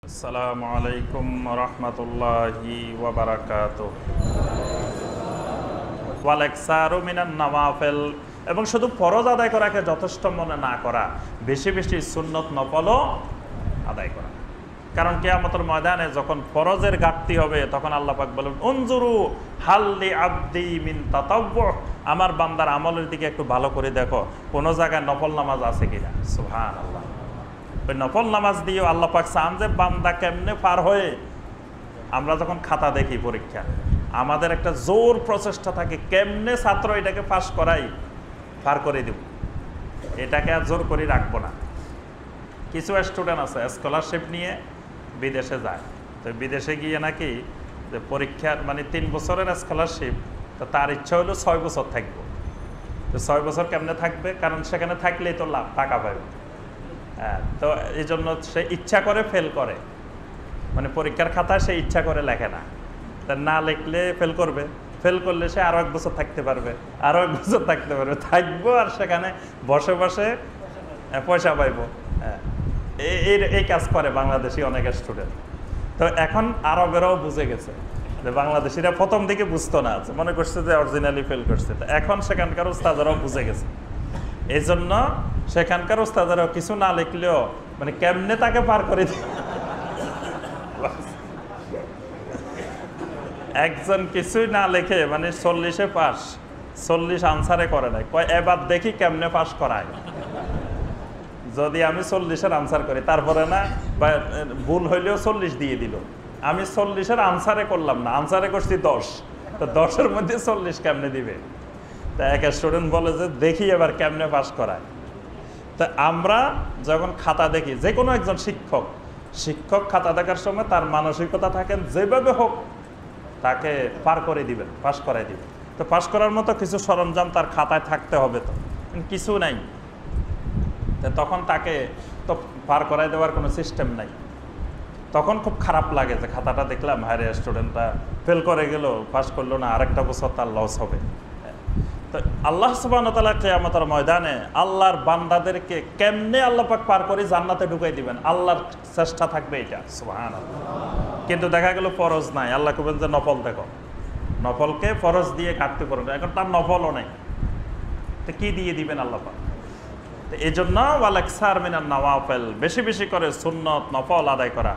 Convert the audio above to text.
আসসালামু আলাইকুম রহমতুল্লাহি ওয়া বারাকাতুহু। ওয়াল ইকসারু মিনান নওয়াফিল, এবং শুধু ফরজ আদায় করাকে যথেষ্ট মনে না করা, বেশি বেশি সুন্নত নফলও আদায় করা। কারণ কিয়ামতের ময়দানে যখন ফরজের ঘাটতি হবে তখন আল্লাহ পাক বলেন, উনজুরু হাল লি আবদি মিন তাতাব্বু, আমার বান্দার আমলের দিকে একটু ভালো করে দেখো কোন জায়গায় নফল নামাজ আছে কিনা। সুবহানাল্লাহ। ওই নফল নামাজ দিয়েও আল্লাহ পাক চান যে বান্দা কেমনে পার হয়ে। আমরা যখন খাতা দেখি পরীক্ষা, আমাদের একটা জোর প্রচেষ্টা থাকে কেমনে ছাত্র এটাকে পাস করাই, পার করে দেব, এটাকে আর জোর করে রাখবো না। কিছু স্টুডেন্ট আছে স্কলারশিপ নিয়ে বিদেশে যায়, তো বিদেশে গিয়ে নাকি যে পরীক্ষার 3 বছরের স্কলারশিপ, তো তার ইচ্ছা হলো 6 বছর থাকবো। তো 6 বছর কেমনে থাকবে, কারণ সেখানে থাকলেই তো লাভ, টাকা পাবে। হ্যাঁ, তো এই জন্য সে ইচ্ছা করে ফেল করে, পরীক্ষার খাতায় সে ইচ্ছা করে লেখে না, তা না লিখলে ফেল করবে, ফেল করলে সে আরো 1 বছর থাকতে পারবে, আরো 1 বছর থাকতে পারবে, থাকবো আর সেখানে বসে বসে পয়সা পাইব। হ্যাঁ, এই কাজ করে বাংলাদেশি অনেক স্টুডেন্ট। তো এখন আরবেরাও বুঝে গেছে যে বাংলাদেশিরা প্রথম দিকে বুঝতো না, মনে করছে যে অরিজিনালি ফেল করছে, তো এখন সেখানকার উস্তাদেরাও বুঝে গেছে। এই জন্য সেখানকার উস্তাদেরাও কিছু না লিখলেও কেমনে তাকে পার করে দিল। একজন কিছুই না লিখে 40-এ পাস, 40 আনসারে করে নাই, কয় এবার দেখি কেমনে পাস করায়। যদি আমি 40-এর আনসার করি, তারপরে না ভুল হইলেও 40 দিয়ে দিল, আমি 40-এর আনসারে করলাম না, আনসারে করছি 10, তো 10-এর মধ্যে 40 কেমনে দিবে। তা এক স্টুডেন্ট বলে যে দেখি এবার কেমনে পাস করায়। তা আমরা যখন খাতা দেখি, যে কোনো একজন শিক্ষক খাতা দেখার সময় তার মানসিকতা থাকেন যেভাবে হোক তাকে পার করে দিবেন, পাস করাই দিবেন। তো পাস করার মতো কিছু সরঞ্জাম তার খাতায় থাকতে হবে, তো কিছু নাই, তখন তাকে তো পার করাই দেওয়ার কোনো সিস্টেম নাই। তখন খুব খারাপ লাগে যে খাতাটা দেখলাম, হায়রে স্টুডেন্টটা ফেল করে গেল, পাস করলো না, আরেকটা বছর তার লস হবে। তো আল্লাহ সুবহানাহু ওয়া তাআলা কিয়ামতের ময়দানে আল্লাহর বান্দাদেরকে কেমনে আল্লাহ পাক পার করে জান্নাতে ঢুকাই দিবেন, আল্লাহর চেষ্টা থাকবে এটা। সুবহানাল্লাহ। কিন্তু দেখা গেল ফরজ নাই, আল্লাহ কবেন যে নফল দেখো, নফলকে ফরজ দিয়ে কাটতে পারবে, এখন তার নফলও নাই, তো কি দিয়ে দিবেন আল্লাহ পাক। তো এই জন্য ওয়াল ইকসার মিনান নওয়াফিল, বেশি বেশি করে সুন্নত নফল আদায় করা।